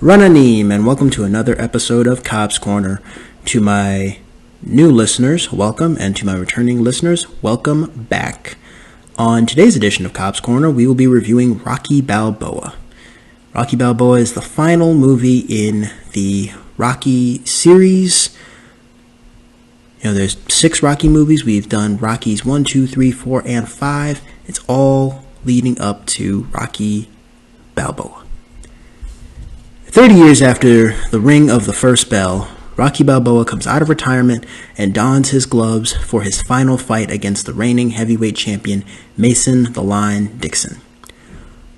Rananim, and welcome to another episode of Cobbs Corner. To my new listeners, welcome, and to my returning listeners, welcome back. On today's edition of Cobbs Corner, we will be reviewing Rocky Balboa. Rocky Balboa is the final movie in the Rocky series. There's 6 Rocky movies. We've done Rockies 1, 2, 3, 4, and 5. It's all leading up to Rocky Balboa. 30 years after the ring of the first bell, Rocky Balboa comes out of retirement and dons his gloves for his final fight against the reigning heavyweight champion, Mason "The Line" Dixon.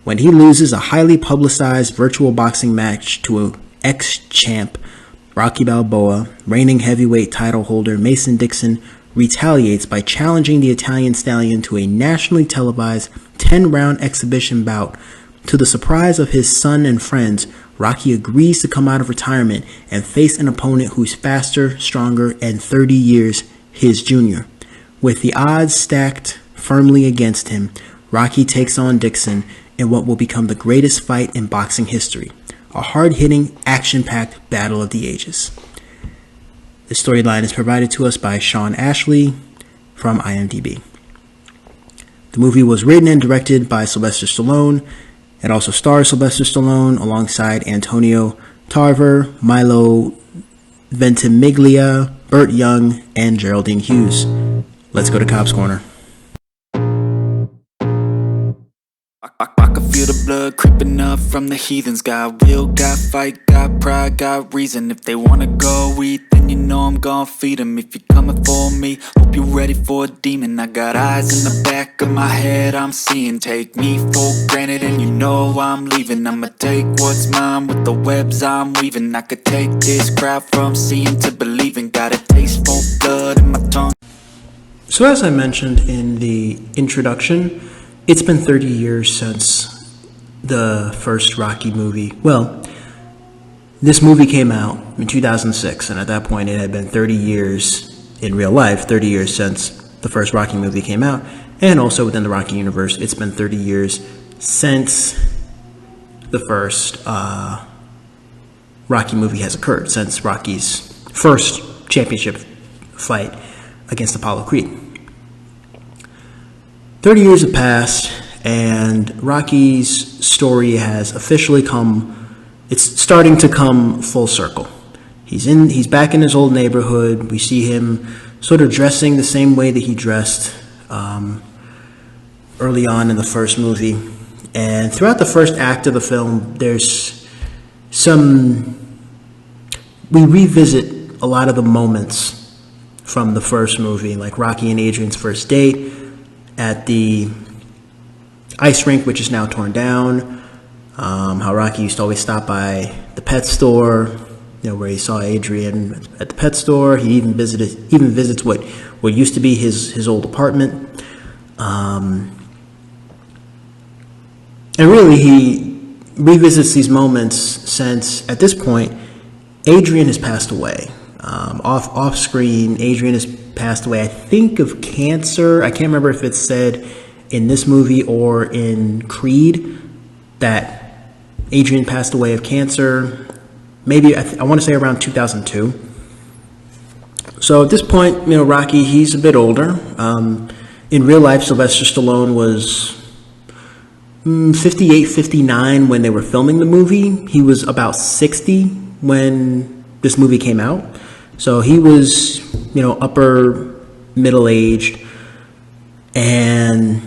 When he loses a highly publicized virtual boxing match to an ex-champ, Rocky Balboa, reigning heavyweight title holder Mason Dixon retaliates by challenging the Italian stallion to a nationally televised 10-round exhibition bout. To the surprise of his son and friends, Rocky agrees to come out of retirement and face an opponent who's faster, stronger, and 30 years his junior. With the odds stacked firmly against him, Rocky takes on Dixon in what will become the greatest fight in boxing history, a hard-hitting, action-packed battle of the ages. The storyline is provided to us by Sean Ashley from IMDb. The movie was written and directed by Sylvester Stallone. It also stars Sylvester Stallone alongside Antonio Tarver, Milo Ventimiglia, Burt Young, and Geraldine Hughes. Let's go to Cobbs Corner. I can feel the blood creeping up from the heathens. Got will, got fight, got pride, got reason. If they wanna go eat, then you know I'm gon' feed them. If you're coming for me, hope you're ready for a demon. I got eyes in the back of my head, I'm seeing. Take me for granted and you know I'm leaving. I'ma take what's mine with the webs I'm weaving. I could take this crowd from seeing to believing. Got a taste for blood in my tongue. So as I mentioned in the introduction, it's been 30 years since the first Rocky movie. Well, this movie came out in 2006, and at that point it had been 30 years in real life, 30 years since the first Rocky movie came out, and also within the Rocky universe, it's been 30 years since the first Rocky movie has occurred, since Rocky's first championship fight against Apollo Creed. 30 years have passed, and Rocky's story has officially it's starting to come full circle. He's back in his old neighborhood. We see him sort of dressing the same way that he dressed early on in the first movie. And throughout the first act of the film, we revisit a lot of the moments from the first movie, like Rocky and Adrian's first date at the ice rink, which is now torn down. How Rocky used to always stop by the pet store, where he saw Adrian at the pet store. He even visits what used to be his old apartment. And really, he revisits these moments since, at this point, Adrian has passed away. Off screen, Adrian has passed away, I think, of cancer. I can't remember if it's said in this movie or in Creed that Adrian passed away of cancer. Maybe, I want to say around 2002. So at this point, Rocky, he's a bit older. In real life, Sylvester Stallone was 58, 59 when they were filming the movie. He was about 60 when this movie came out. So he was, upper middle-aged, and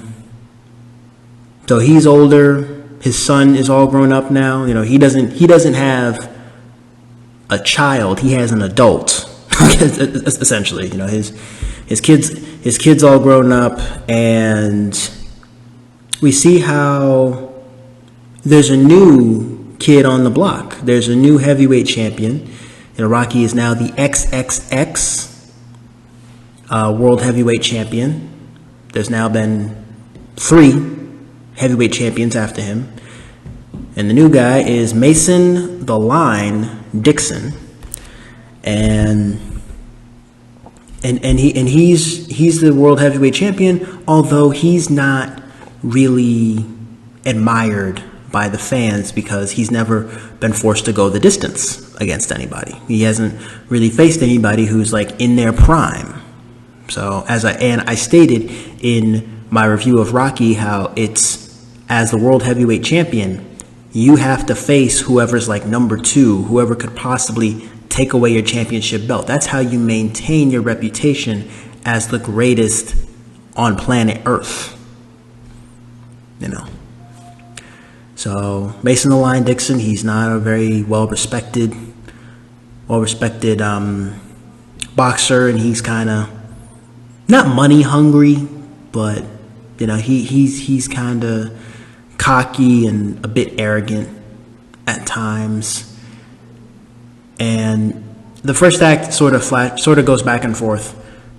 so he's older. His son is all grown up now. He doesn't have a child. He has an adult, essentially. His kids all grown up, and we see how there's a new kid on the block. There's a new heavyweight champion. Rocky is now the XXX World Heavyweight Champion. There's now been 3 heavyweight champions after him. And the new guy is Mason "The Line" Dixon. And he's the World Heavyweight Champion, although he's not really admired by the fans because he's never been forced to go the distance against anybody. He hasn't really faced anybody who's like in their prime. So I stated in my review of Rocky how it's, as the world heavyweight champion, you have to face whoever's like number 2, whoever could possibly take away your championship belt. That's how you maintain your reputation as the greatest on planet Earth. So Mason the Lion Dixon, he's not a very well-respected boxer, and he's kind of not money hungry, but he's kind of cocky and a bit arrogant at times. And the first act sort of goes back and forth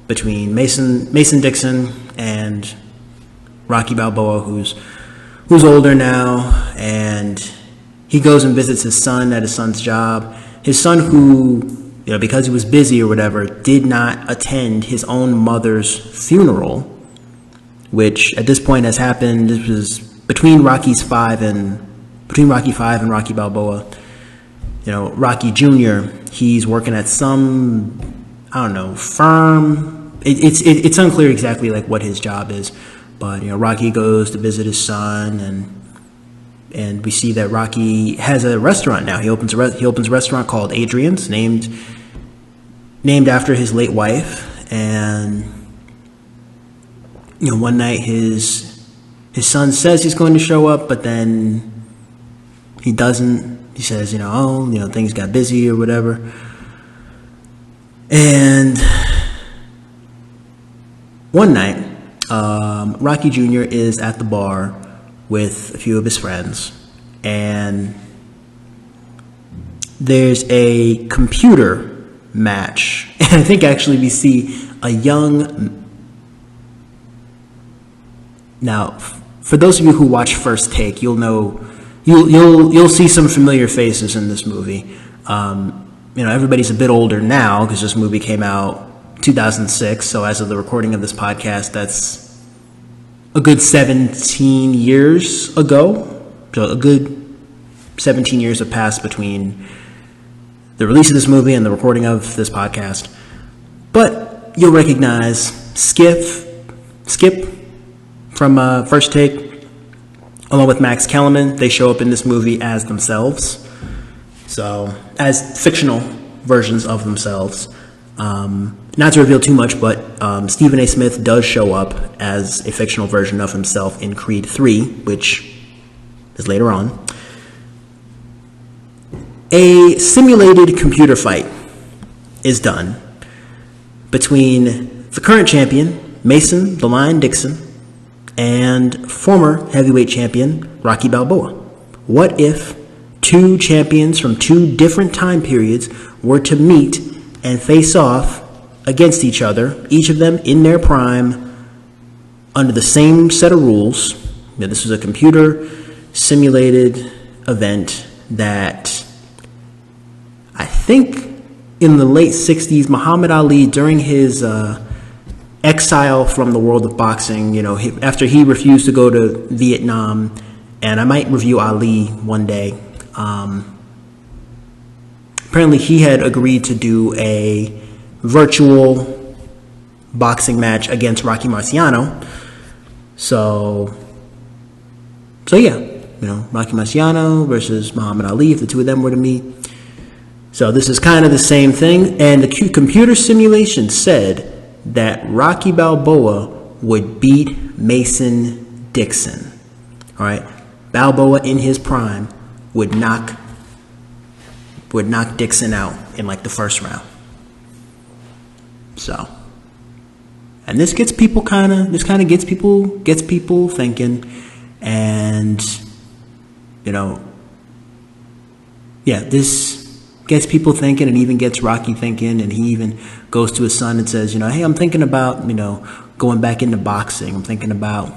between Mason Dixon and Rocky Balboa, who's older now, and he goes and visits his son at his son's job. His son, who, because he was busy or whatever, did not attend his own mother's funeral, which at this point has happened. This was between Rocky V and Rocky Balboa. Rocky Jr., he's working at some, firm. It's unclear exactly like what his job is, but Rocky goes to visit his son, and we see that Rocky has a restaurant now. He opens a restaurant called Adrian's, named after his late wife. And one night his son says he's going to show up, but then he doesn't. He says, things got busy or whatever. And one night, Rocky Jr. is at the bar with a few of his friends, and there's a computer match. And I think actually we see a young... Now, for those of you who watch First Take, you'll know... You'll see some familiar faces in this movie. Everybody's a bit older now because this movie came out 2006. So as of the recording of this podcast, that's a good 17 years ago. So a good 17 years have passed between the release of this movie and the recording of this podcast. But you'll recognize Skip from First Take, along with Max Kellerman. They show up in this movie as themselves. So, as fictional versions of themselves. Not to reveal too much, but Stephen A. Smith does show up as a fictional version of himself in Creed 3, which is later on. A simulated computer fight is done between the current champion, Mason the Lion Dixon, and former heavyweight champion, Rocky Balboa. What if two champions from two different time periods were to meet and face off against each other, each of them in their prime, under the same set of rules? This was a computer simulated event that I think in the late 60s, Muhammad Ali, during his exile from the world of boxing, after he refused to go to Vietnam, and I might review Ali one day. Apparently he had agreed to do a virtual boxing match against Rocky Marciano. So yeah, Rocky Marciano versus Muhammad Ali, if the two of them were to meet. So this is kind of the same thing, and the computer simulation said that Rocky Balboa would beat Mason Dixon. All right, Balboa in his prime would knock Dixon out in like the first round. So, and this gets people gets people thinking, and this gets people thinking, and even gets Rocky thinking, and he even goes to his son and says, hey, I'm thinking about, going back into boxing. I'm thinking about,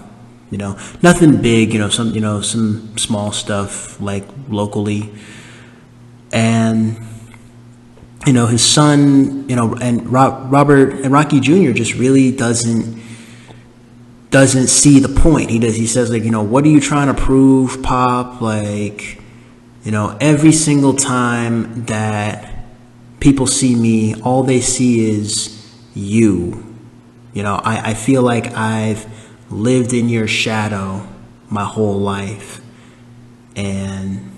nothing big, some small stuff like locally. And, his son, and Robert and Rocky Jr. just really doesn't doesn't see the point. He says, like, what are you trying to prove, Pop? Like, every single time that people see me, all they see is you. I feel like I've lived in your shadow my whole life. And,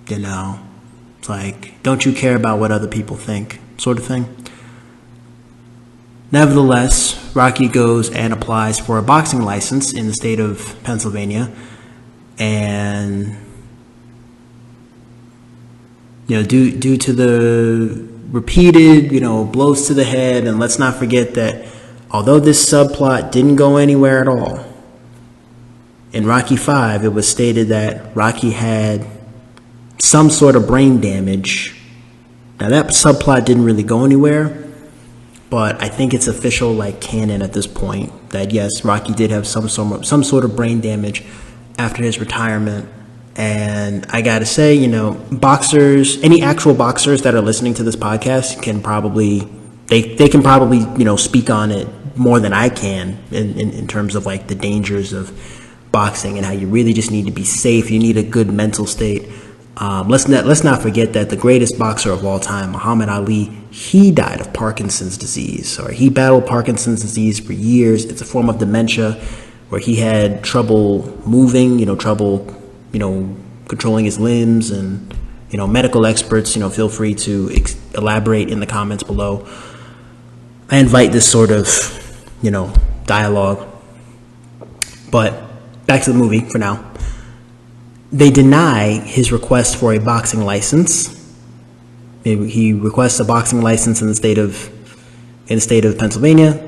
it's like, don't you care about what other people think, sort of thing. Nevertheless, Rocky goes and applies for a boxing license in the state of Pennsylvania. And, due to the repeated, blows to the head, and let's not forget that although this subplot didn't go anywhere at all, in Rocky V, it was stated that Rocky had some sort of brain damage. Now, that subplot didn't really go anywhere, but I think it's official, like, canon at this point, that yes, Rocky did have some sort of brain damage after his retirement. And I gotta say, boxers, any actual boxers that are listening to this podcast can probably, they can probably, speak on it more than I can in terms of, like, the dangers of boxing and how you really just need to be safe. You need a good mental state. Let's not forget that the greatest boxer of all time, Muhammad Ali, he died of Parkinson's disease, or he battled Parkinson's disease for years. It's a form of dementia where he had trouble moving, trouble, controlling his limbs. And, medical experts, feel free to elaborate in the comments below. I invite this sort of, dialogue. But back to the movie for now. They deny his request for a boxing license. He requests a boxing license in the state of Pennsylvania.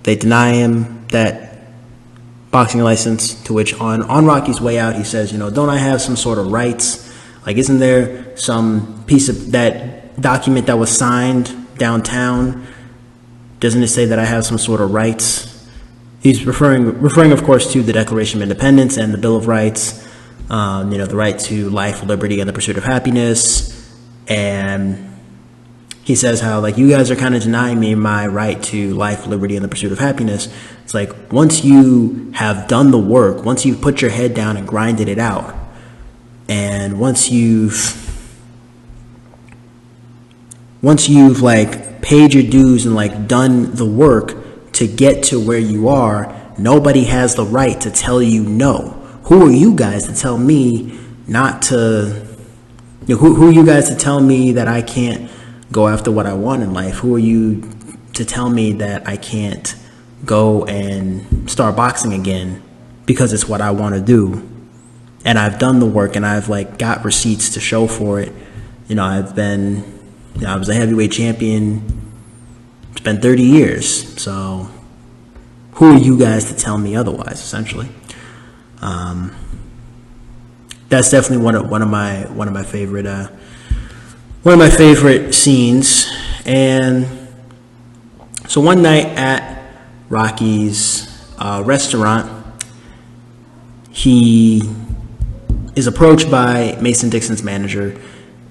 They deny him that boxing license, to which on Rocky's way out, he says, don't I have some sort of rights? Like, isn't there some piece of that document that was signed downtown? Doesn't it say that I have some sort of rights? He's referring, of course, to the Declaration of Independence and the Bill of Rights, the right to life, liberty, and the pursuit of happiness. And he says how, like, you guys are kind of denying me my right to life, liberty, and the pursuit of happiness. It's like, once you have done the work, once you've put your head down and grinded it out, and once you've like paid your dues and like done the work to get to where you are, nobody has the right to tell you no. Who are you guys to tell me not to, who are you guys to tell me that I can't go after what I want in life? Who are you to tell me that I can't go and start boxing again because it's what I want to do? And I've done the work, and I've like got receipts to show for it. I was a heavyweight champion. It's been 30 years. So who are you guys to tell me otherwise, essentially? That's definitely one of my favorite scenes. And so one night at Rocky's restaurant, he is approached by Mason Dixon's manager,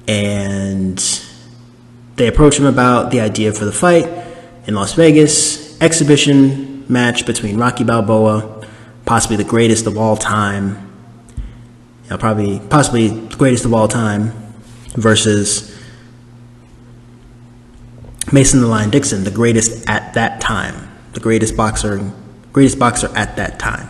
and they approach him about the idea for the fight in Las Vegas, exhibition match between Rocky Balboa, possibly the greatest of all time, possibly the greatest of all time, versus Mason the Lion Dixon, the greatest at that time, the greatest boxer at that time.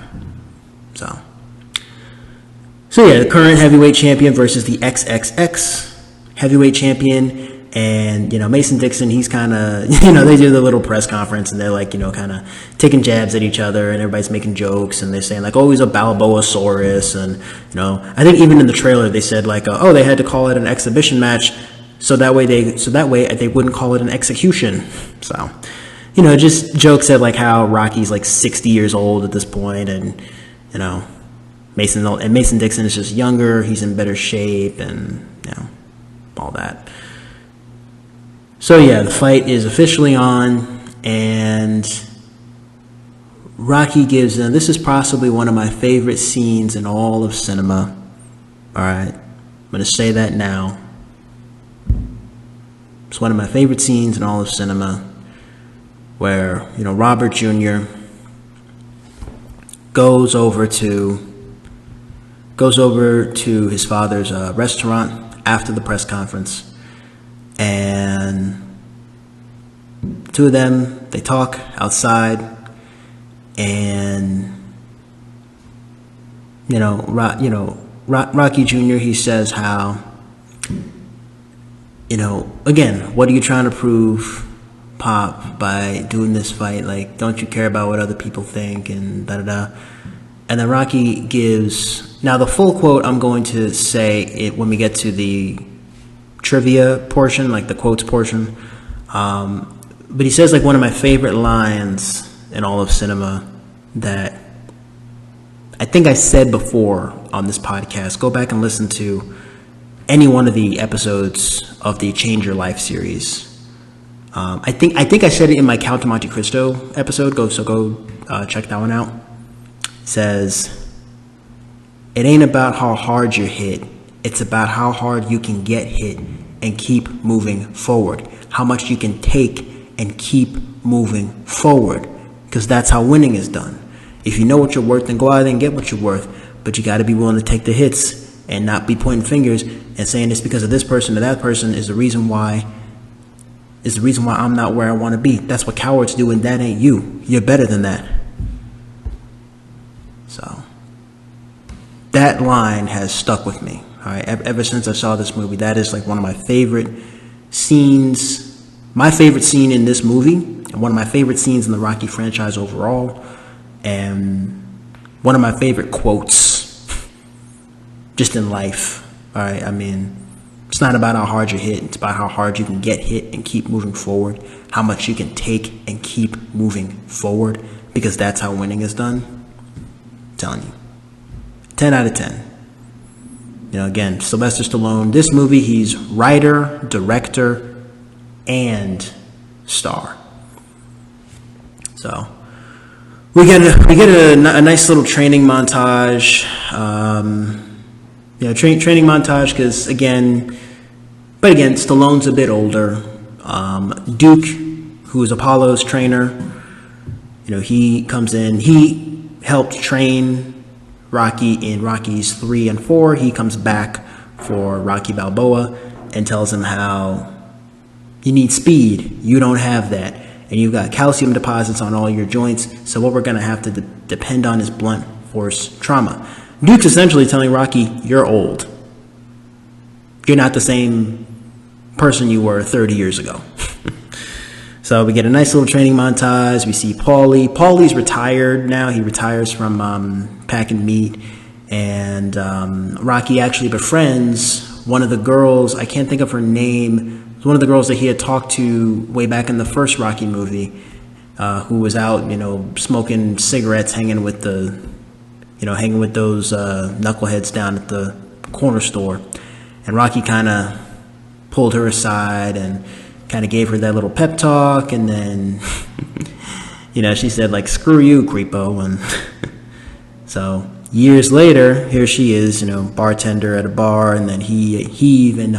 So yeah, the current heavyweight champion versus the XXX heavyweight champion. And, Mason Dixon, he's kind of, they do the little press conference, and they're like, kind of taking jabs at each other, and everybody's making jokes, and they're saying like, oh, he's a Balboasaurus. And, I think even in the trailer they said like, oh, they had to call it an exhibition match so that way they wouldn't call it an execution. So, just jokes at like how Rocky's like 60 years old at this point, and, Mason Dixon is just younger, he's in better shape, and, all that. So yeah, the fight is officially on, and Rocky gives them, this is possibly one of my favorite scenes in all of cinema. Alright, I'm going to say that now. It's one of my favorite scenes in all of cinema, where, Robert Jr., goes over to his father's restaurant after the press conference, and two of them, they talk outside, and Rocky Jr., he says how, again, what are you trying to prove, Pop, by doing this fight? Like, don't you care about what other people think, and da-da-da. And then Rocky gives, now the full quote I'm going to say it when we get to the trivia portion, like the quotes portion. But he says, like, one of my favorite lines in all of cinema that I think I said before on this podcast. Go back and listen to any one of the episodes of the Change Your Life series. I think I said it in my Count to Monte Cristo episode. Go check that one out. It says, it ain't about how hard you're hit. It's about how hard you can get hit and keep moving forward. How much you can take and keep moving forward. Because that's how winning is done. If you know what you're worth, then go out there and get what you're worth. But you got to be willing to take the hits and not be pointing fingers and saying it's because of this person or that person is the reason why I'm not where I want to be. That's what cowards do, and that ain't you. You're better than that. So that line has stuck with me. All right, ever since I saw this movie, that is like one of my favorite scenes. My favorite scene in this movie, and one of my favorite scenes in the Rocky franchise overall, and one of my favorite quotes just in life. All right, I mean, it's not about how hard you hit. It's about how hard you can get hit and keep moving forward. How much you can take and keep moving forward, because that's how winning is done. I'm telling you, 10 out of 10. Again, Sylvester Stallone. This movie, he's writer, director, and star. So we get a nice little training montage. Training montage because again, Stallone's a bit older. Duke, who is Apollo's trainer, he comes in. He helped train Rocky in Rockies 3 and 4. He comes back for Rocky Balboa and tells him how you need speed. You don't have that. And you've got calcium deposits on all your joints. So what we're going to have to depend on is blunt force trauma. Duke's essentially telling Rocky, you're old. You're not the same person you were 30 years ago. So we get a nice little training montage. We see Paulie. Paulie's retired now. He retires from packing meat. And Rocky actually befriends one of the girls. I can't think of her name. It was one of the girls that he had talked to way back in the first Rocky movie, who was out, smoking cigarettes, hanging with those knuckleheads down at the corner store. And Rocky kind of pulled her aside and kind of gave her that little pep talk. And then, she said, like, screw you, creepo. And so years later, here she is, bartender at a bar. And then he even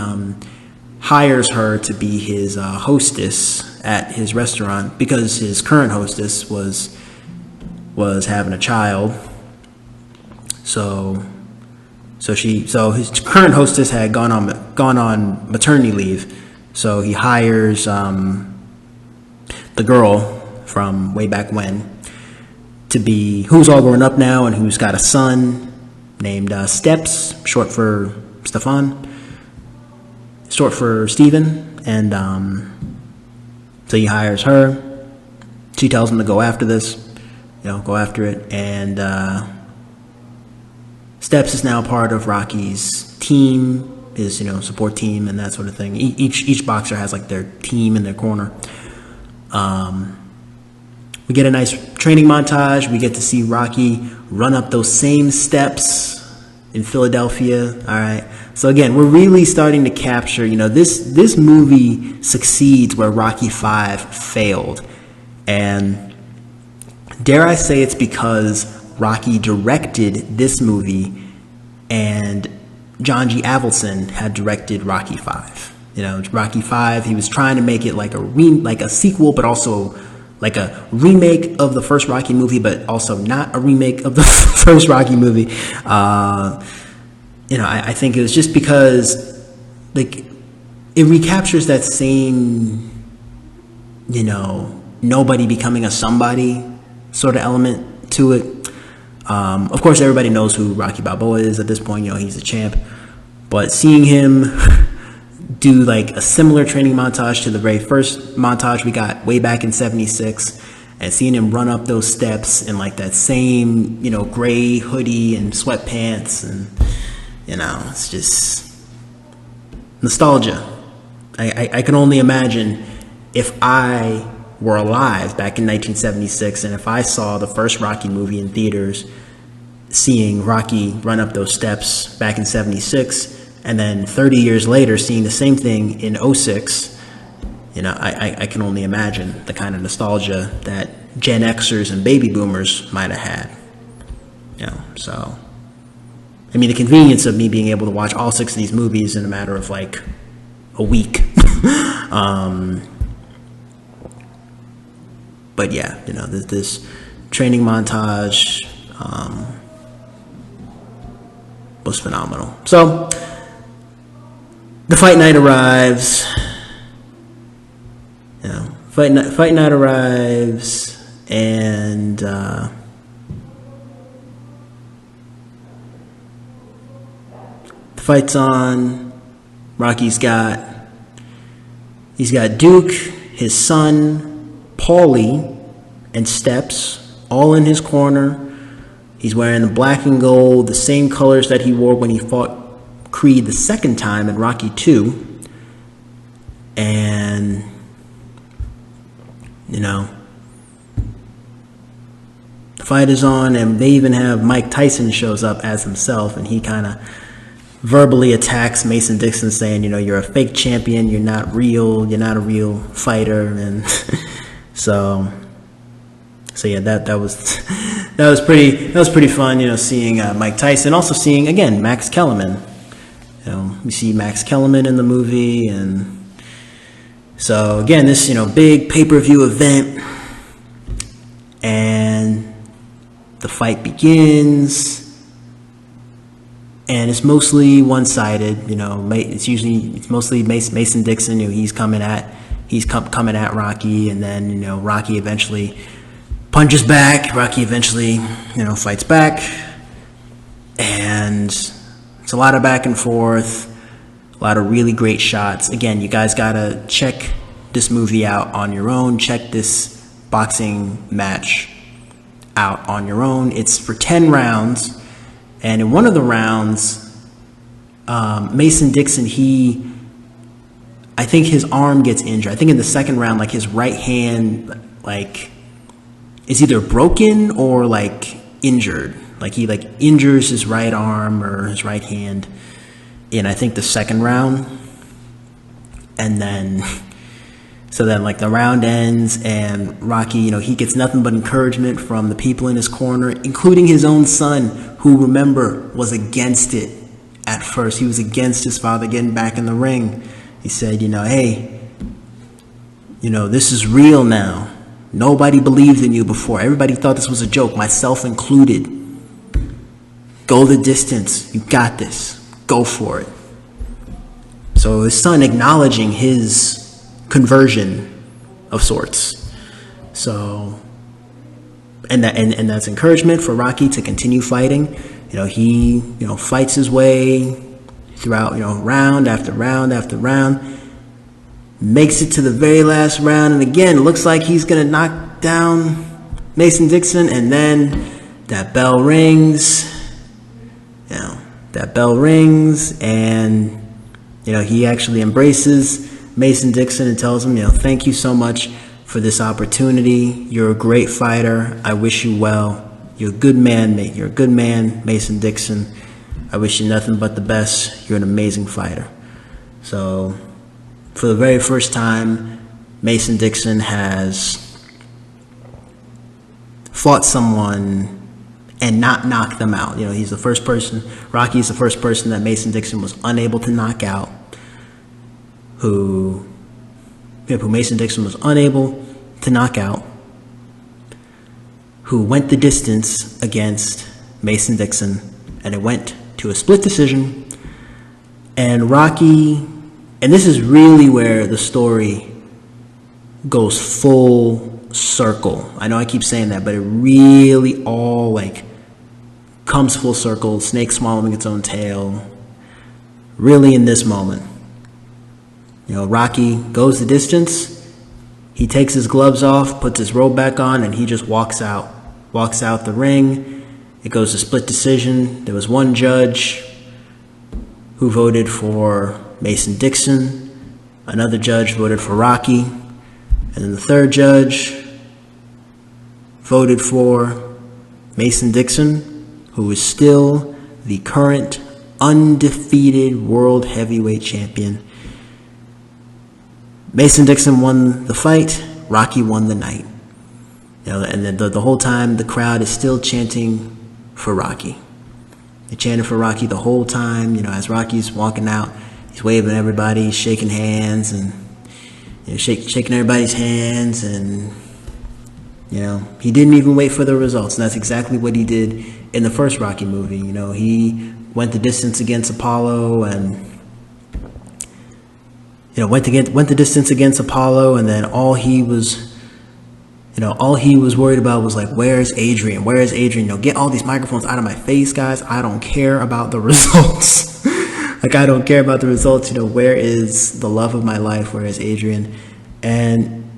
hires her to be his hostess at his restaurant, because his current hostess was having a child. So his current hostess had gone on maternity leave. So he hires the girl from way back when to be, who's all grown up now and who's got a son named Steps, short for Stefan. Short for Steven. And so he hires her. She tells him to go after this, go after it. And Steps is now part of Rocky's team, his support team and that sort of thing. Each boxer has like their team in their corner. We get a nice training montage. We get to see Rocky run up those same steps in Philadelphia. All right. So again, we're really starting to capture, this movie succeeds where Rocky V failed. And dare I say it's because Rocky directed this movie and John G. Avildsen had directed Rocky V. Rocky V, he was trying to make it like a sequel, but also like a remake of the first Rocky movie, but also not a remake of the first Rocky movie. I think it was just because, like, it recaptures that same, nobody becoming a somebody sort of element to it. Of course, everybody knows who Rocky Balboa is at this point. He's a champ. But seeing him do like a similar training montage to the very first montage we got way back in '76, and seeing him run up those steps in like that same, gray hoodie and sweatpants, and it's just nostalgia. I can only imagine if I were alive back in 1976 and if I saw the first Rocky movie in theaters, seeing Rocky run up those steps back in '76, and then 30 years later seeing the same thing in '06, I can only imagine the kind of nostalgia that Gen Xers and baby boomers might have had. So, I mean, the convenience of me being able to watch all 6 of these movies in a matter of like a week. But yeah, this training montage was phenomenal. So the fight night arrives. Fight night arrives, and the fight's on. Rocky's got Duke, his son, Paulie, and Steps all in his corner. He's wearing the black and gold, the same colors that he wore when he fought Creed the second time in Rocky 2. And, the fight is on, and they even have Mike Tyson shows up as himself, and he kind of verbally attacks Mason Dixon, saying, you're a fake champion, you're not real, you're not a real fighter. And so yeah, that was pretty fun, seeing Mike Tyson, also seeing again Max Kellerman. We see Max Kellerman in the movie, and so again, this big pay-per-view event, and the fight begins. And it's mostly one-sided, It's mostly Mason Dixon. He's coming at Rocky, and then Rocky eventually punches back. Rocky eventually fights back, and it's a lot of back and forth, a lot of really great shots. Again, you guys gotta check this movie out on your own. Check this boxing match out on your own. It's for 10 rounds. And in one of the rounds, Mason Dixon, I think his arm gets injured. I think in the second round, like his right hand, like is either broken or like injured. Like he like injures his right arm or his right hand in, I think, the second round. And then, so then like the round ends, and Rocky, he gets nothing but encouragement from the people in his corner, including his own son, who, remember, was against it at first. He was against his father getting back in the ring. He said, hey, this is real now. Nobody believed in you before. Everybody thought this was a joke, myself included. Go the distance. You got this. Go for it. So his son acknowledging his conversion of sorts. So, and that's encouragement for Rocky to continue fighting. He fights his way throughout round after round after round, makes it to the very last round, and again looks like he's gonna knock down Mason Dixon, and then that bell rings. And he actually embraces Mason Dixon and tells him, thank you so much for this opportunity. You're a great fighter. I wish you well. You're a good man, mate. You're a good man, Mason Dixon. I wish you nothing but the best. You're an amazing fighter. So, for the very first time, Mason Dixon has fought someone and not knock them out. He's the first person, Rocky's the first person that Mason Dixon was unable to knock out, who Mason Dixon was unable to knock out. who went the distance against Mason Dixon, and it went to a split decision. And Rocky, and this is really where the story goes full circle. I know I keep saying that, but it really all like comes full circle, snake swallowing its own tail, really in this moment. You know, Rocky goes the distance, he takes his gloves off, puts his robe back on, and he just walks out the ring. It goes to split decision. There was one judge who voted for Mason Dixon, another judge voted for Rocky, and then the third judge voted for Mason Dixon, who is still the current undefeated world heavyweight champion. Mason Dixon won the fight, Rocky won the night. You know, and the whole time the crowd is still chanting for Rocky. They chanted for Rocky the whole time. You know, as Rocky's walking out, he's waving at everybody, shaking hands, and you know, shaking everybody's hands, and you know, he didn't even wait for the results, and that's exactly what he did in the first Rocky movie. You know, he went the distance against Apollo, and you know, went the distance against Apollo, and then all he was worried about was like, where's Adrian? Where is Adrian? You know, get all these microphones out of my face, guys. I don't care about the results. Like, I don't care about the results. You know, where is the love of my life? Where is Adrian? And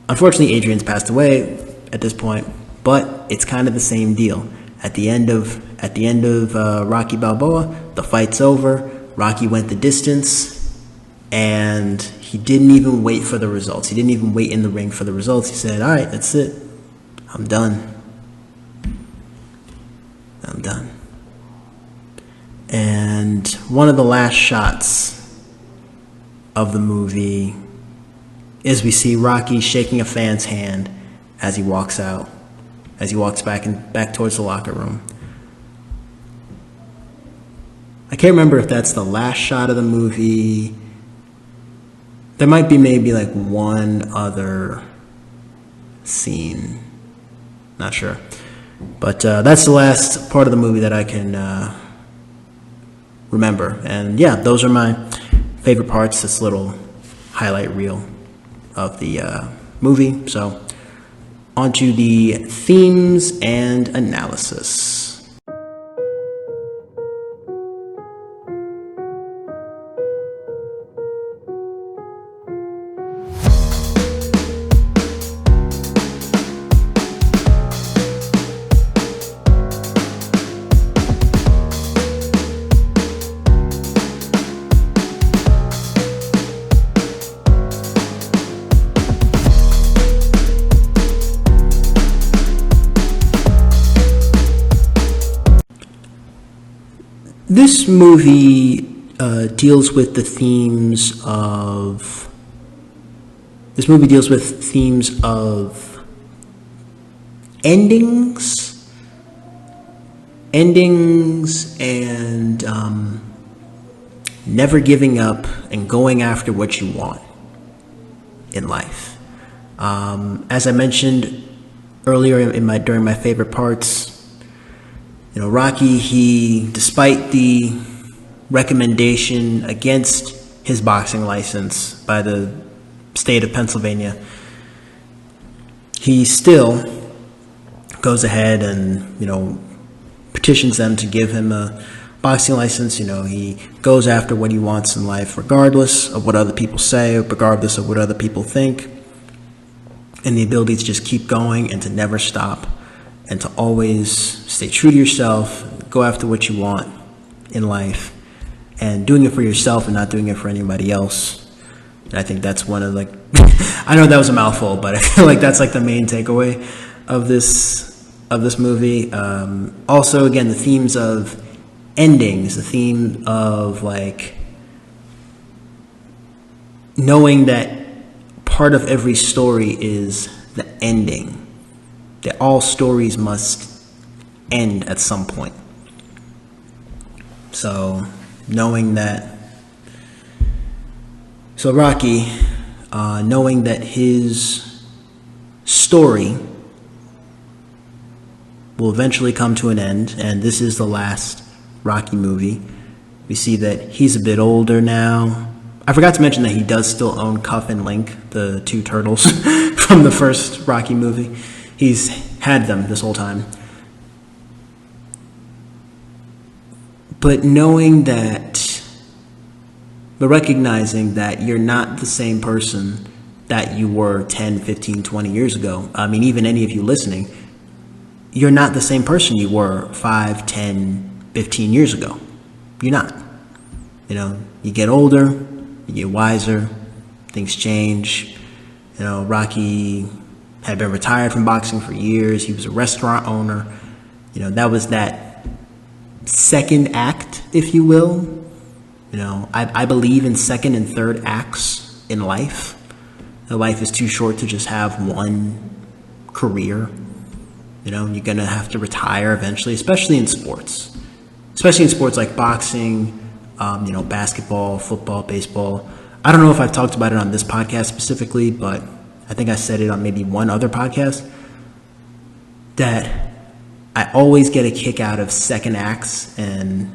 unfortunately, Adrian's passed away at this point, but it's kind of the same deal. At the end of Rocky Balboa, the fight's over. Rocky went the distance, and he didn't even wait for the results. He didn't even wait in the ring for the results. He said, all right, that's it. I'm done. And one of the last shots of the movie is we see Rocky shaking a fan's hand as he walks out, as he walks back towards the locker room. I can't remember if that's the last shot of the movie. There might be maybe like one other scene. Not sure. But that's the last part of the movie that I can remember. And yeah, those are my favorite parts, this little highlight reel of the movie. So on to the themes and analysis. This movie deals with the themes of. This movie deals with themes of endings, and never giving up and going after what you want in life. As I mentioned earlier during my favorite parts. You know, Rocky, despite the recommendation against his boxing license by the state of Pennsylvania, he still goes ahead and, you know, petitions them to give him a boxing license. You know, he goes after what he wants in life, regardless of what other people say, regardless of what other people think, and the ability to just keep going and to never stop. And to always stay true to yourself, go after what you want in life, and doing it for yourself and not doing it for anybody else. And I think that's one of like, I know that was a mouthful, but I feel like that's like the main takeaway of this movie. Also, again, the themes of endings, the theme of like knowing that part of every story is the ending. That all stories must end at some point. So, knowing that, Rocky, knowing that his story will eventually come to an end, and this is the last Rocky movie. We see that he's a bit older now. I forgot to mention that he does still own Cuff and Link, the two turtles from the first Rocky movie. He's had them this whole time. But recognizing that you're not the same person that you were 10, 15, 20 years ago. I mean, even any of you listening, you're not the same person you were 5, 10, 15 years ago. You're not. You get older, you get wiser, things change. Rocky had been retired from boxing for years. He was a restaurant owner. That was that second act, if you will. I believe in second and third acts in life. Life is too short to just have one career. You're going to have to retire eventually, especially in sports. Especially in sports like boxing, basketball, football, baseball. I don't know if I've talked about it on this podcast specifically, but I think I said it on maybe one other podcast, that I always get a kick out of second acts and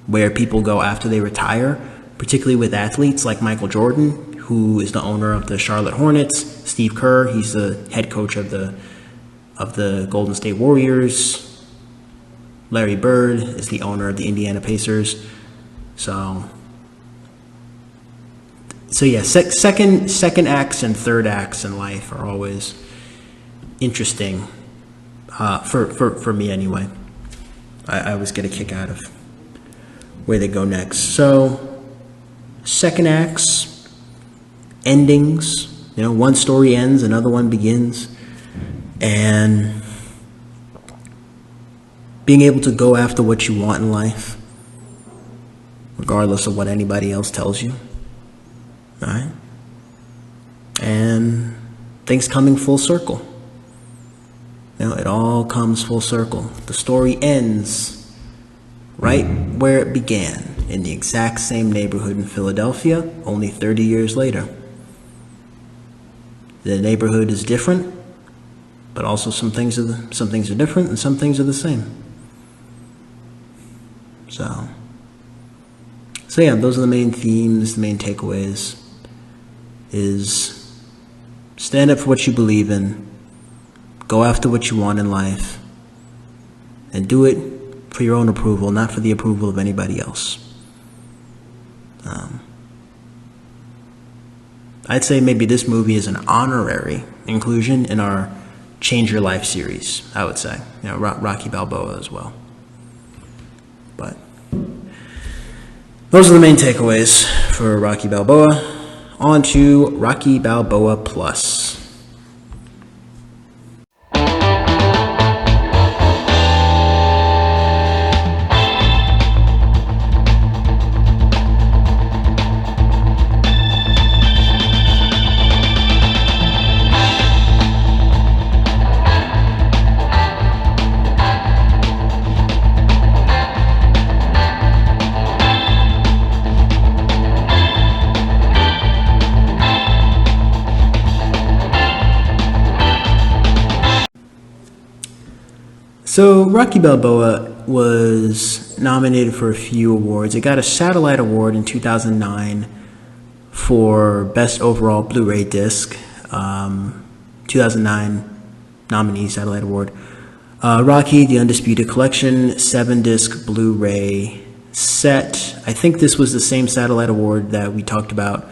where people go after they retire, particularly with athletes like Michael Jordan, who is the owner of the Charlotte Hornets. Steve Kerr, he's the head coach of the Golden State Warriors. Larry Bird is the owner of the Indiana Pacers. So yeah, second acts and third acts in life are always interesting, for me anyway. I always get a kick out of where they go next. So second acts, endings, one story ends, another one begins, and being able to go after what you want in life, regardless of what anybody else tells you, all right? And things coming full circle. It all comes full circle. The story ends right where it began, in the exact same neighborhood in Philadelphia, only 30 years later. The neighborhood is different, but also some things are different and some things are the same. So yeah, those are the main themes, the main takeaways. Is stand up for what you believe in, go after what you want in life, and do it for your own approval, not for the approval of anybody else. I'd say maybe this movie is an honorary inclusion in our Change Your Life series, I would say. Rocky Balboa as well. But those are the main takeaways for Rocky Balboa. On to Rocky Balboa Plus. So Rocky Balboa was nominated for a few awards. It got a Satellite Award in 2009 for Best Overall Blu-ray Disc. 2009 nominee Satellite Award. Rocky, The Undisputed Collection, 7-disc Blu-ray set. I think this was the same Satellite Award that we talked about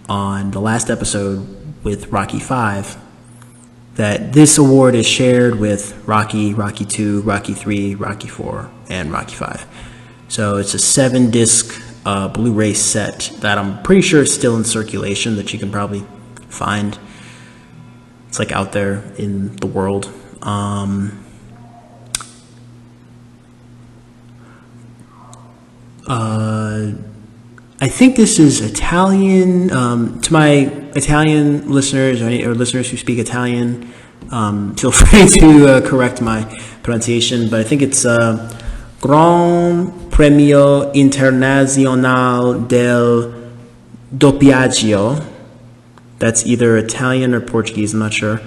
on the last episode with Rocky 5. That this award is shared with Rocky, Rocky 2, Rocky 3, Rocky 4, and Rocky 5. So it's a 7-disc Blu-ray set that I'm pretty sure is still in circulation, that you can probably find. It's like out there in the world. I think this is Italian. To my Italian listeners or listeners who speak Italian, feel free to correct my pronunciation, but I think it's Gran Premio Internazionale del Doppiaggio. That's either Italian or Portuguese, I'm not sure.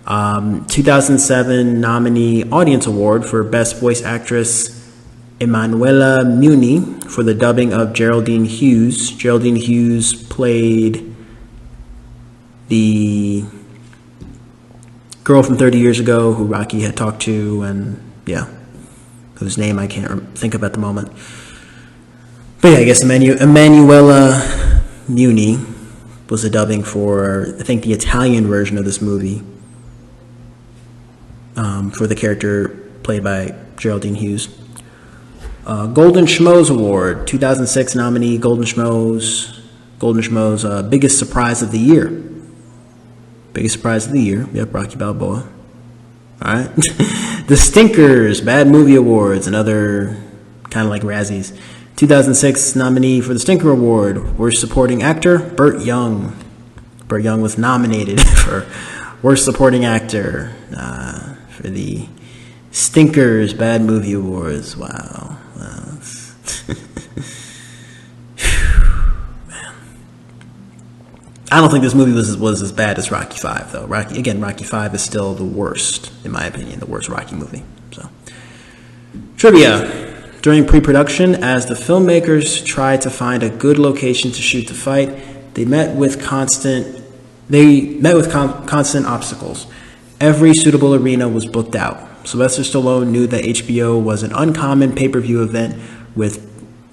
2007 nominee Audience Award for Best Voice Actress, Emanuela Muni, for the dubbing of Geraldine Hughes. Geraldine Hughes played the girl from 30 years ago who Rocky had talked to, and whose name I can't think of at the moment. But yeah, I guess Emanuela Muni was the dubbing for, I think, the Italian version of this movie, for the character played by Geraldine Hughes. Golden Schmoes Award, 2006 nominee, Golden Schmoes, biggest surprise of the year. Biggest surprise of the year. Yep, Rocky Balboa. All right. The Stinkers Bad Movie Awards, another kind of like Razzies. 2006 nominee for the Stinker Award, Worst Supporting Actor, Burt Young. Burt Young was nominated for Worst Supporting Actor for the Stinkers Bad Movie Awards. Wow. Man. I don't think this movie was as bad as Rocky V, though. Rocky V is still the worst, in my opinion, the worst Rocky movie. So, trivia. During pre-production, as the filmmakers tried to find a good location to shoot the fight, they met with constant obstacles. Every suitable arena was booked out. Sylvester Stallone knew that HBO was an uncommon pay-per-view event, with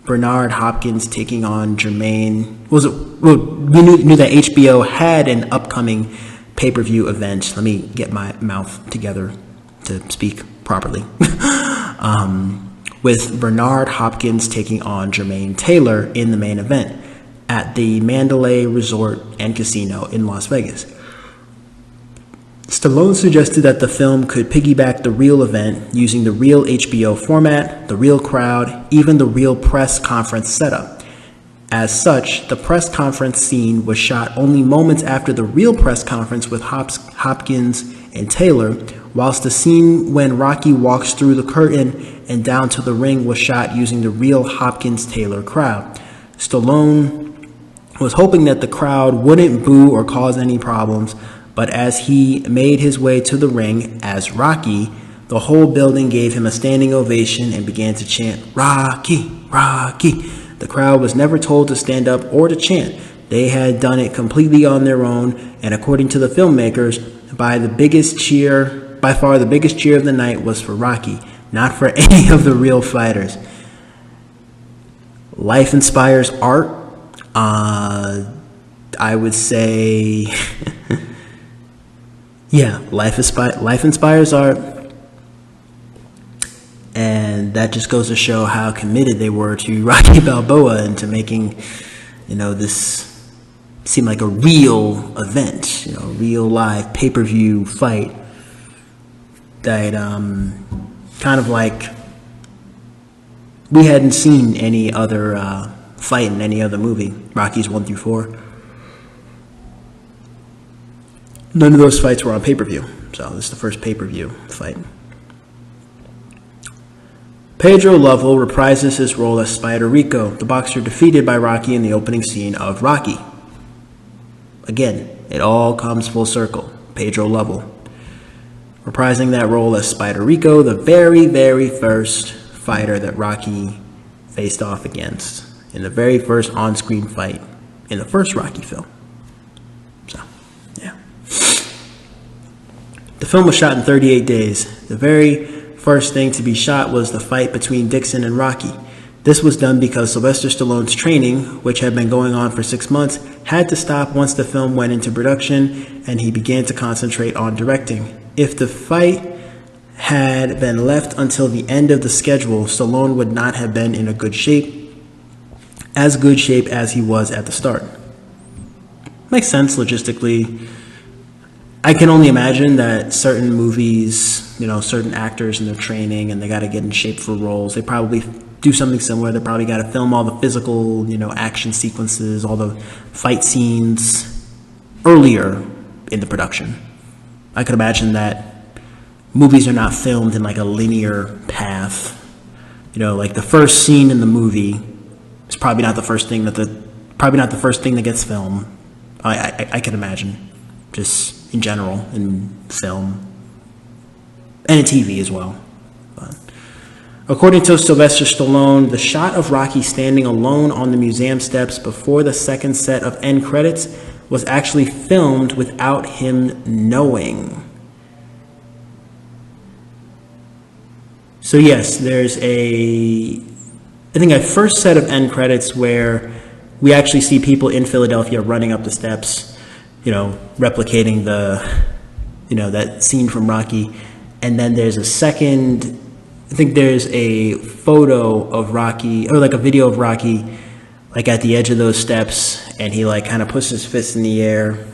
Bernard Hopkins taking on Jermaine. We knew that HBO had an upcoming pay-per-view event. Let me get my mouth together to speak properly. With Bernard Hopkins taking on Jermaine Taylor in the main event at the Mandalay Resort and Casino in Las Vegas. Stallone suggested that the film could piggyback the real event using the real HBO format, the real crowd, even the real press conference setup. As such, the press conference scene was shot only moments after the real press conference with Hopkins and Taylor, whilst the scene when Rocky walks through the curtain and down to the ring was shot using the real Hopkins-Taylor crowd. Stallone was hoping that the crowd wouldn't boo or cause any problems, but as he made his way to the ring as Rocky, the whole building gave him a standing ovation and began to chant, "Rocky, Rocky." The crowd was never told to stand up or to chant. They had done it completely on their own, and according to the filmmakers, by far the biggest cheer of the night was for Rocky, not for any of the real fighters. Life inspires art. I would say, yeah, life inspires art. And that just goes to show how committed they were to Rocky Balboa and to making, this seem like a real event, real live pay-per-view fight that kind of like we hadn't seen any other fight in any other movie, Rockies 1 through 4. None of those fights were on pay-per-view, so this is the first pay-per-view fight. Pedro Lovell reprises his role as Spider Rico, the boxer defeated by Rocky in the opening scene of Rocky. Again, it all comes full circle. Pedro Lovell reprising that role as Spider Rico, the very, very first fighter that Rocky faced off against in the very first on-screen fight in the first Rocky film. So, yeah. The film was shot in 38 days. The very first thing to be shot was the fight between Dixon and Rocky. This was done because Sylvester Stallone's training, which had been going on for 6 months, had to stop once the film went into production and he began to concentrate on directing. If the fight had been left until the end of the schedule, Stallone would not have been in as good shape as he was at the start. Makes sense logistically. I can only imagine that certain movies, certain actors in their training and they got to get in shape for roles. They probably do something similar. They probably got to film all the physical, action sequences, all the fight scenes earlier in the production. I could imagine that movies are not filmed in like a linear path. Like the first scene in the movie is probably not the first thing that gets filmed. I can imagine. just in general, in film, and in TV as well. But according to Sylvester Stallone, the shot of Rocky standing alone on the museum steps before the second set of end credits was actually filmed without him knowing. So yes, there's a first set of end credits where we actually see people in Philadelphia running up the steps, replicating that scene from Rocky. And then there's a second, I think there's a photo of Rocky, or like a video of Rocky, like at the edge of those steps, and he like kind of puts his fist in the air.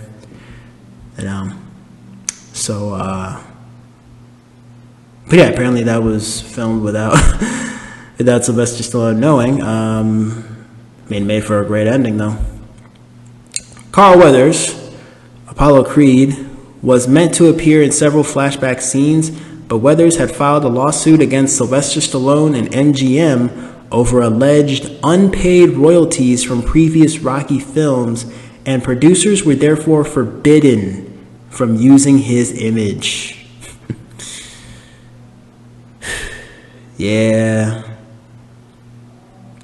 But yeah, apparently that was filmed without Sylvester Stallone knowing. Made for a great ending though. Carl Weathers, Apollo Creed, was meant to appear in several flashback scenes, but Weathers had filed a lawsuit against Sylvester Stallone and MGM over alleged unpaid royalties from previous Rocky films, and producers were therefore forbidden from using his image. Yeah.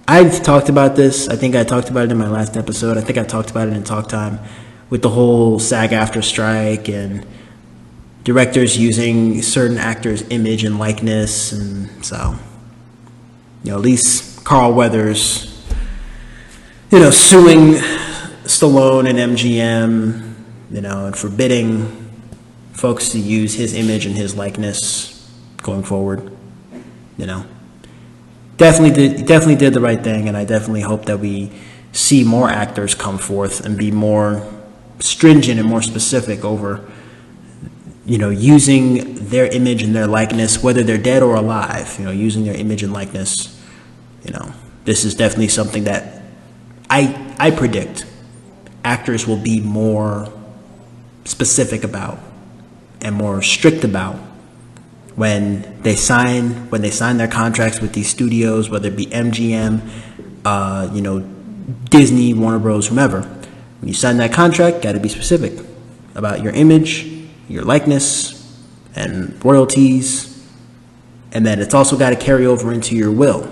I've talked about this. I think I talked about it in my last episode. I think I talked about it in Talk Time with the whole SAG-AFTRA strike and directors using certain actors' image and likeness. And so, at least Carl Weathers, suing Stallone and MGM, and forbidding folks to use his image and his likeness going forward. Definitely did the right thing, and I definitely hope that we see more actors come forth and be more stringent and more specific over, using their image and their likeness, whether they're dead or alive, using their image and likeness. This is definitely something that I predict actors will be more specific about and more strict about when they sign their contracts with these studios, whether it be MGM, Disney, Warner Bros., whomever. When you sign that contract, got to be specific about your image, your likeness, and royalties, and then it's also got to carry over into your will.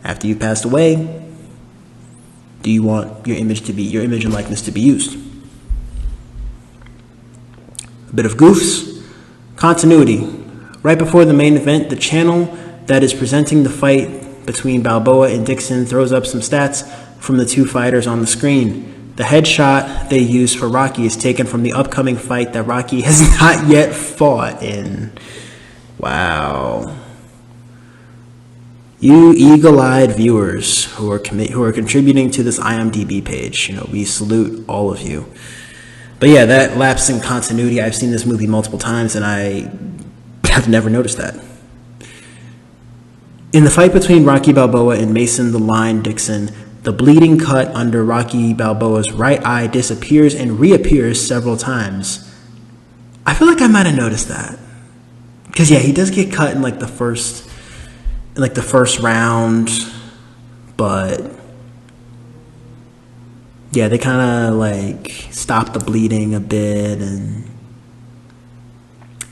After you've passed away, do you want your image and likeness to be used? A bit of goofs. Continuity. Right before the main event, the channel that is presenting the fight between Balboa and Dixon throws up some stats from the two fighters on the screen. The headshot they use for Rocky is taken from the upcoming fight that Rocky has not yet fought in. Wow. You eagle-eyed viewers who are contributing to this IMDb page, we salute all of you. But yeah, that lapse in continuity, I've seen this movie multiple times, and I have never noticed that. In the fight between Rocky Balboa and Mason the Lion Dixon, the bleeding cut under Rocky Balboa's right eye disappears and reappears several times. I feel like I might have noticed that. Because yeah, he does get cut in the first round, but yeah, they kind of stop the bleeding a bit, and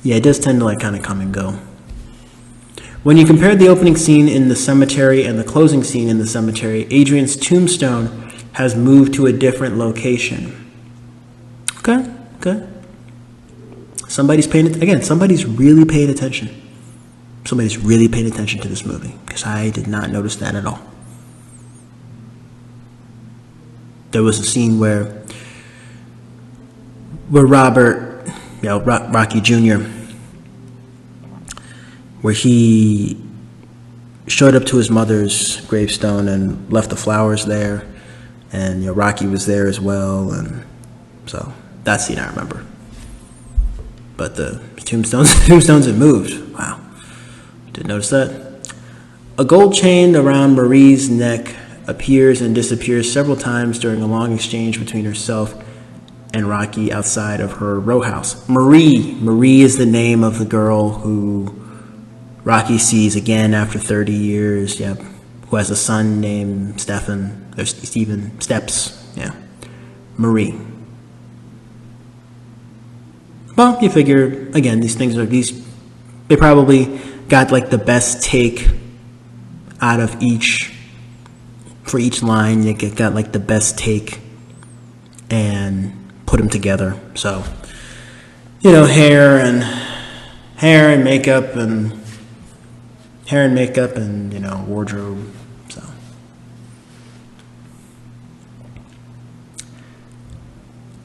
yeah, it does tend to kind of come and go. When you compare the opening scene in the cemetery and the closing scene in the cemetery, Adrian's tombstone has moved to a different location. Okay. Somebody's really paying attention. Somebody's really paying attention to this movie, because I did not notice that at all. There was a scene where Robert, Rocky Jr., where he showed up to his mother's gravestone and left the flowers there, and Rocky was there as well, and so that scene I remember. But the tombstones had moved. Wow, didn't notice that. A gold chain around Marie's neck appears and disappears several times during a long exchange between herself and Rocky outside of her row house. Marie is the name of the girl who Rocky sees again after 30 years, who has a son named Steven Steps, Marie. Well, you figure, again, they probably got like the best take out of for each line. You got like the best take and put them together. So, hair and makeup and wardrobe. So,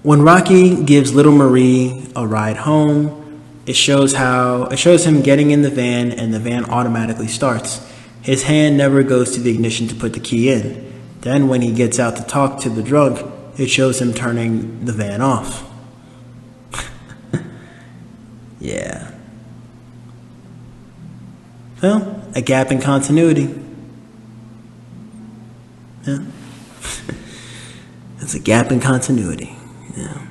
when Rocky gives little Marie a ride home, it shows him getting in the van, and the van automatically starts. His hand never goes to the ignition to put the key in. Then when he gets out to talk to the drunk, it shows him turning the van off. Yeah. Well, a gap in continuity. Yeah. It's a gap in continuity. Yeah.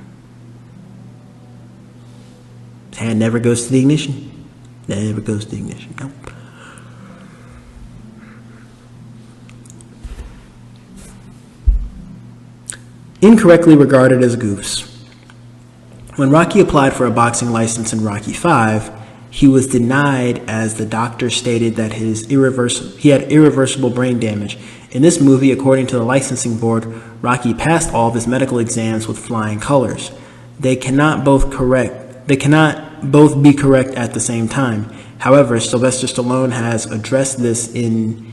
His hand never goes to the ignition. Never goes to the ignition. No. Incorrectly regarded as goofs. When Rocky applied for a boxing license in Rocky V, he was denied as the doctor stated that he had irreversible brain damage. In this movie, according to the licensing board, Rocky passed all of his medical exams with flying colors. They cannot both be correct at the same time. However, Sylvester Stallone has addressed this in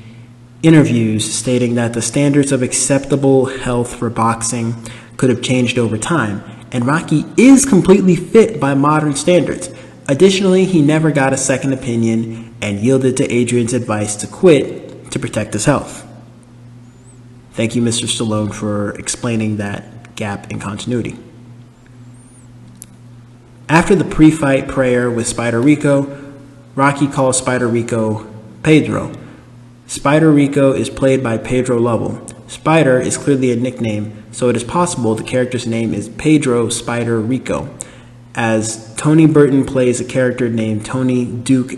interviews, stating that the standards of acceptable health for boxing could have changed over time, and Rocky is completely fit by modern standards. Additionally, he never got a second opinion and yielded to Adrian's advice to quit to protect his health. Thank you, Mr. Stallone, for explaining that gap in continuity. After the pre-fight prayer with Spider Rico, Rocky calls Spider Rico Pedro. Spider Rico is played by Pedro Lovell. Spider is clearly a nickname, so it is possible the character's name is Pedro Spider Rico, as Tony Burton plays a character named Tony Duke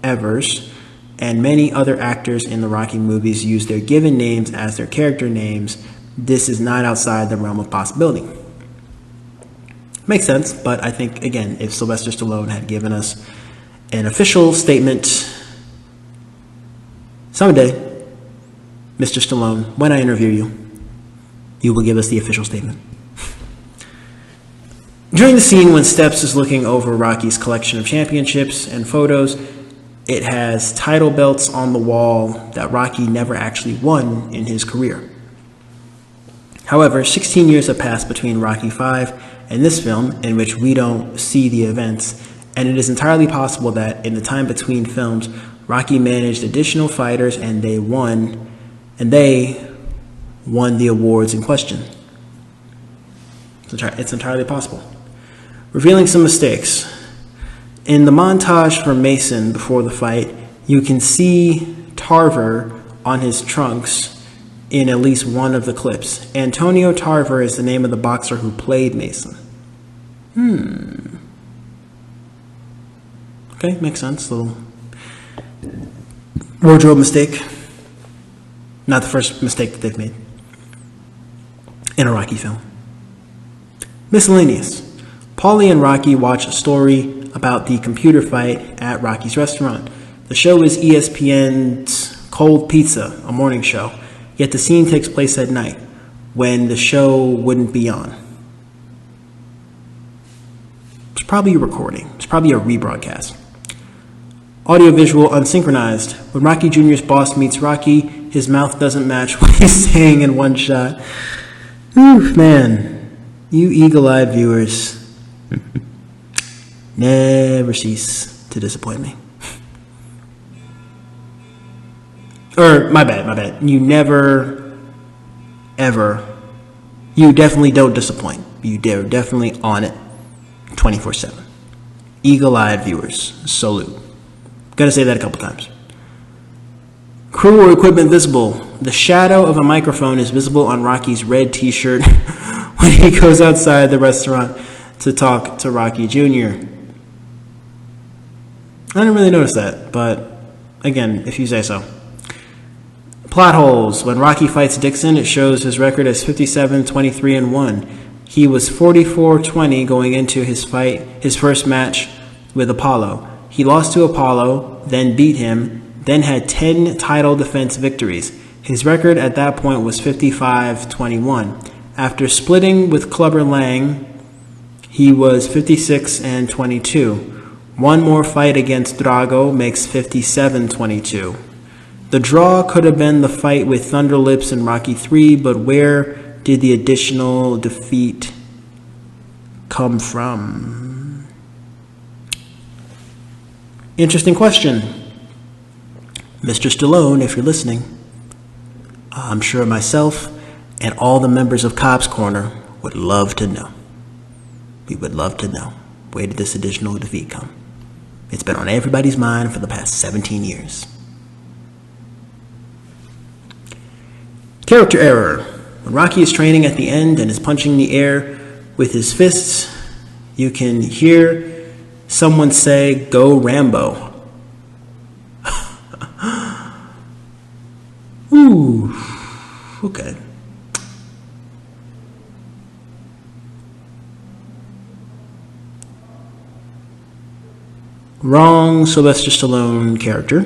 Evers, and many other actors in the Rocky movies use their given names as their character names. This is not outside the realm of possibility. Makes sense, but I think, again, if Sylvester Stallone had given us an official statement someday, Mr. Stallone, when I interview you, you will give us the official statement. During the scene when Steps is looking over Rocky's collection of championships and photos, it has title belts on the wall that Rocky never actually won in his career. However, 16 years have passed between Rocky V and this film, in which we don't see the events, and it is entirely possible that in the time between films, Rocky managed additional fighters and they won the awards in question. It's entirely possible. Revealing some mistakes. In the montage for Mason before the fight, you can see Tarver on his trunks in at least one of the clips. Antonio Tarver is the name of the boxer who played Mason. Okay, makes sense. Little wardrobe mistake. Not the first mistake that they've made in a Rocky film. Miscellaneous. Paulie and Rocky watch a story about the computer fight at Rocky's restaurant. The show is ESPN's Cold Pizza, a morning show, yet the scene takes place at night, when the show wouldn't be on. It's probably a recording. It's probably a rebroadcast. Audiovisual unsynchronized. When Rocky Jr.'s boss meets Rocky, his mouth doesn't match what he's saying in one shot. Oof, man. You eagle-eyed viewers never cease to disappoint me. Or, my bad. You never, ever, you definitely don't disappoint. They're definitely on it 24/7. Eagle-eyed viewers, salute. Gotta say that a couple times. Crew or equipment visible. The shadow of a microphone is visible on Rocky's red t-shirt when he goes outside the restaurant to talk to Rocky Jr. I didn't really notice that, but again, if you say so. Plot holes. When Rocky fights Dixon, it shows his record as 57-23-1. He was 44-20 going into his first match with Apollo. He lost to Apollo, then beat him, then had 10 title defense victories. His record at that point was 55-21. After splitting with Clubber Lang, he was 56-22. One more fight against Drago makes 57-22. The draw could have been the fight with Thunder Lips in Rocky III, but where did the additional defeat come from? Interesting question. Mr. Stallone, if you're listening, I'm sure myself and all the members of Cobbs Corner would love to know. We would love to know, where did this additional defeat come? It's been on everybody's mind for the past 17 years. Character error. When Rocky is training at the end and is punching the air with his fists, you can hear someone say, "Go Rambo." Ooh, okay. Wrong Sylvester Stallone character.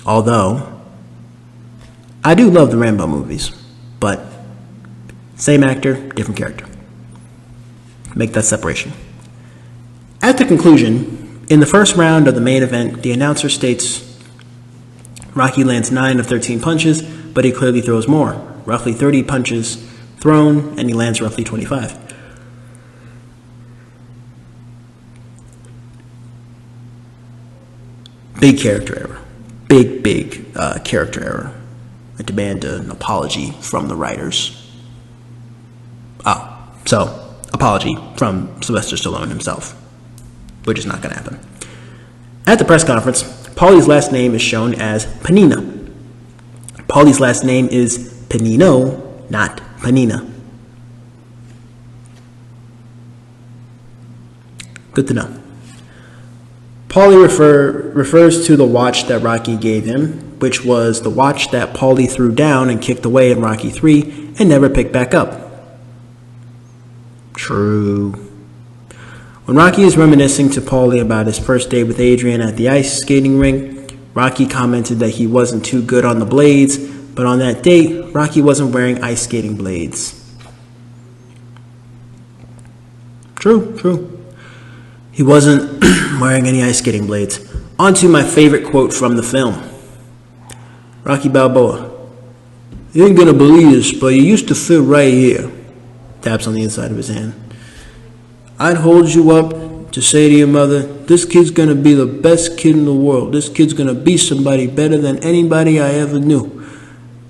Although, I do love the Rambo movies, but same actor, different character. Make that separation. At the conclusion, in the first round of the main event, the announcer states Rocky lands 9 of 13 punches, but he clearly throws more. Roughly 30 punches thrown, and he lands roughly 25. Big character error. Big character error. I demand an apology from the writers. So, apology from Sylvester Stallone himself, which is not going to happen. At the press conference, Paulie's last name is shown as Panina. Paulie's last name is Panino, not Panina. Good to know. Paulie refers to the watch that Rocky gave him, which was the watch that Paulie threw down and kicked away in Rocky III and never picked back up. True. When Rocky is reminiscing to Paulie about his first day with Adrian at the ice skating rink, Rocky commented that he wasn't too good on the blades, but on that date, Rocky wasn't wearing ice skating blades. True. He wasn't wearing any ice skating blades. On to my favorite quote from the film. Rocky Balboa. "You ain't gonna believe this, but you used to fit right here." Taps on the inside of his hand. "I'd hold you up to say to your mother, this kid's gonna be the best kid in the world. This kid's gonna be somebody better than anybody I ever knew.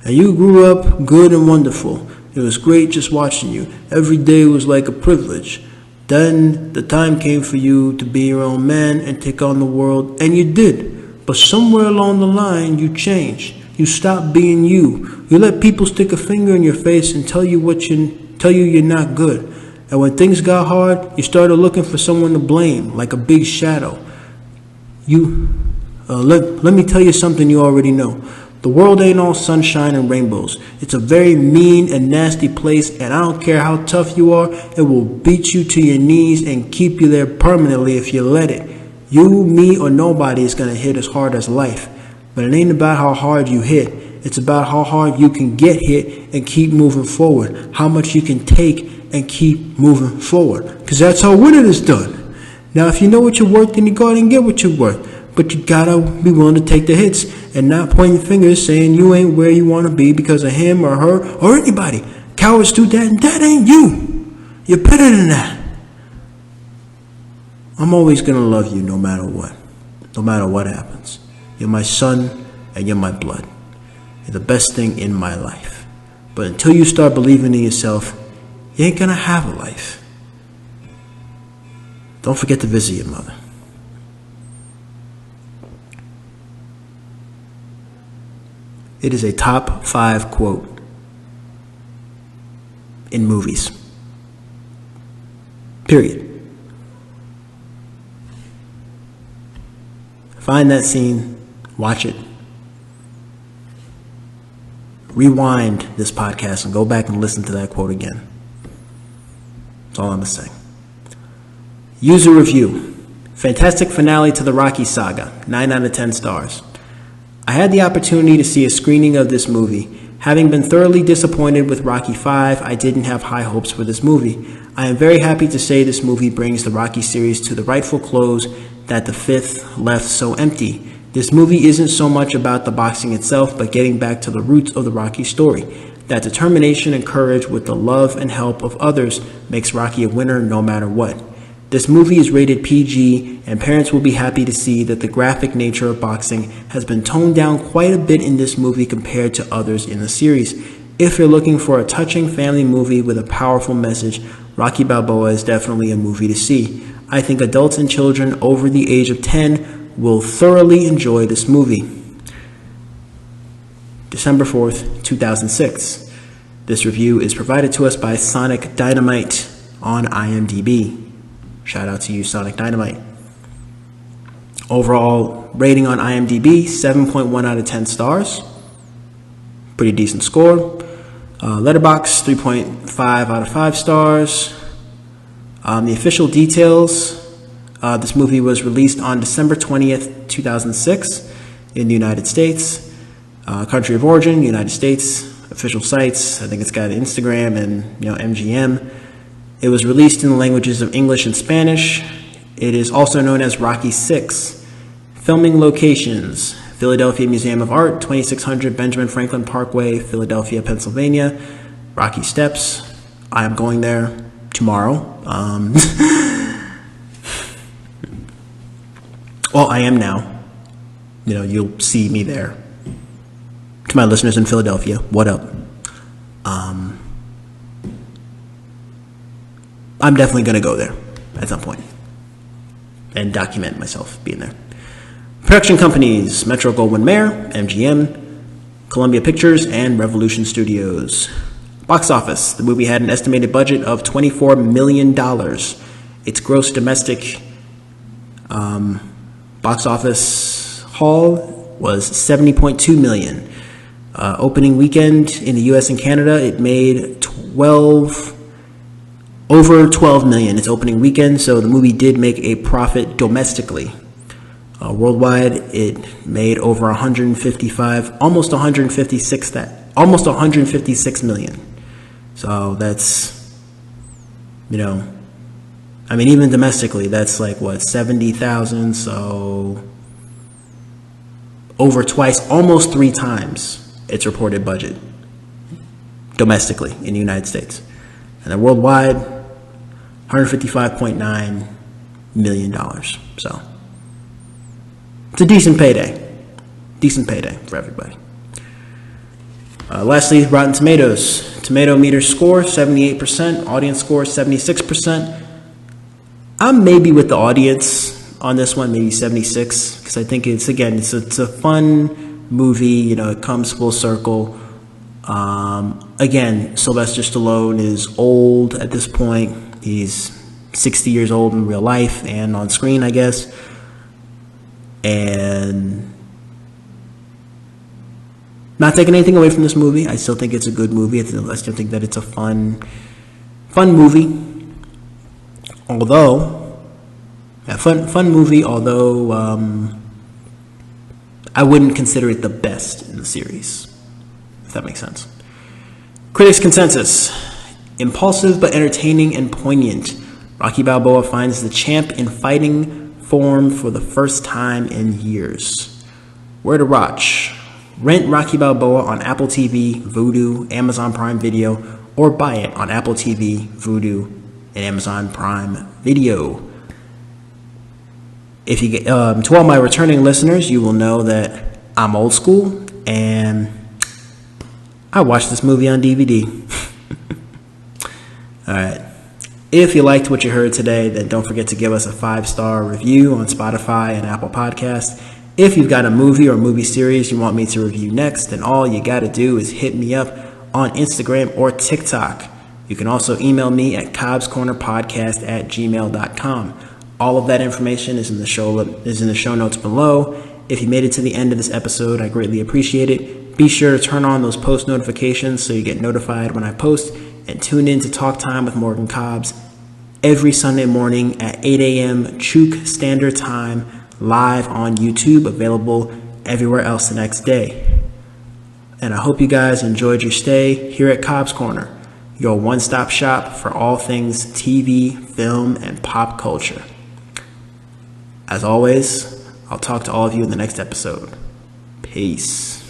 And you grew up good and wonderful. It was great just watching you. Every day was like a privilege. Then the time came for you to be your own man and take on the world, and you did. But somewhere along the line, you changed. You stopped being you. You let people stick a finger in your face and tell you you're not good. And when things got hard, you started looking for someone to blame, like a big shadow. Let me tell you something you already know. The world ain't all sunshine and rainbows. It's a very mean and nasty place, and I don't care how tough you are, it will beat you to your knees and keep you there permanently if you let it. You, me, or nobody is going to hit as hard as life. But it ain't about how hard you hit. It's about how hard you can get hit and keep moving forward. How much you can take and keep moving forward. Because that's how winning is done. Now, if you know what you're worth, then you go out and get what you're worth. But you gotta be willing to take the hits and not pointing fingers saying you ain't where you want to be because of him or her or anybody. Cowards do that, and that ain't you. You're better than that. I'm always gonna love you no matter what. No matter what happens. You're my son and you're my blood. You're the best thing in my life. But until you start believing in yourself, you ain't gonna have a life. Don't forget to visit your mother. It is a top 5 quote in movies. Period. Find that scene, watch it. Rewind this podcast and go back and listen to that quote again. all I'm going to say. User review. Fantastic finale to the Rocky saga. 9 out of 10 stars. I had the opportunity to see a screening of this movie. Having been thoroughly disappointed with Rocky V, I didn't have high hopes for this movie. I am very happy to say this movie brings the Rocky series to the rightful close that the fifth left so empty. This movie isn't so much about the boxing itself, but getting back to the roots of the Rocky story. That determination and courage with the love and help of others makes Rocky a winner no matter what. This movie is rated PG, and parents will be happy to see that the graphic nature of boxing has been toned down quite a bit in this movie compared to others in the series. If you're looking for a touching family movie with a powerful message, Rocky Balboa is definitely a movie to see. I think adults and children over the age of 10 will thoroughly enjoy this movie. December 4th, 2006. This review is provided to us by Sonic Dynamite on IMDb. Shout out to you, Sonic Dynamite. Overall rating on IMDb, 7.1 out of 10 stars. Pretty decent score. Letterboxd, 3.5 out of 5 stars. The official details, this movie was released on December 20th, 2006 in the United States. Country of origin, United States. Official sites, I think it's got Instagram and MGM. It was released in the languages of English and Spanish. It is also known as Rocky VI. Filming locations: Philadelphia Museum of Art, 2600 Benjamin Franklin Parkway, Philadelphia, Pennsylvania. Rocky Steps. I am going there tomorrow. Well, I am now. You'll see me there. To my listeners in Philadelphia, what up? I'm definitely going to go there at some point and document myself being there. Production companies: Metro-Goldwyn-Mayer, MGM, Columbia Pictures, and Revolution Studios. Box office: the movie had an estimated budget of $24 million. Its gross domestic box office haul was $70.2 million. Opening weekend in the U.S. and Canada, it made over $12 million its opening weekend, so the movie did make a profit domestically. Worldwide, it made over almost 156 million. So that's, even domestically, that's like 70,000. So over twice, almost 3 times its reported budget domestically in the United States. And then worldwide, $155.9 million. So it's a decent payday. Decent payday for everybody. Lastly, Rotten Tomatoes. Tomato meter score, 78%. Audience score, 76%. I'm maybe with the audience on this one, maybe 76, because I think it's a fun movie. It comes full circle. Again, Sylvester Stallone is old at this point. He's 60 years old in real life and on screen, I guess. And not taking anything away from this movie. I still think it's a good movie. I still think that it's a fun movie. Although I wouldn't consider it the best in the series, if that makes sense. Critics' consensus: impulsive but entertaining and poignant. Rocky Balboa finds the champ in fighting form for the first time in years. Where to watch? Rent Rocky Balboa on Apple TV, Vudu, Amazon Prime Video, or buy it on Apple TV, Vudu, and Amazon Prime Video. If you get to all my returning listeners, you will know that I'm old school and I watched this movie on DVD. All right. If you liked what you heard today, then don't forget to give us a 5-star review on Spotify and Apple Podcasts. If you've got a movie or movie series you want me to review next, then all you got to do is hit me up on Instagram or TikTok. You can also email me at cobbscornerpodcast@gmail.com. All of that information is in the show notes below. If you made it to the end of this episode, I greatly appreciate it. Be sure to turn on those post notifications so you get notified when I post, and tune in to Talk Time with Morgan Cobbs every Sunday morning at 8 a.m. Chuk Standard Time, live on YouTube, available everywhere else the next day. And I hope you guys enjoyed your stay here at Cobbs Corner, your one-stop shop for all things TV, film, and pop culture. As always, I'll talk to all of you in the next episode. Peace.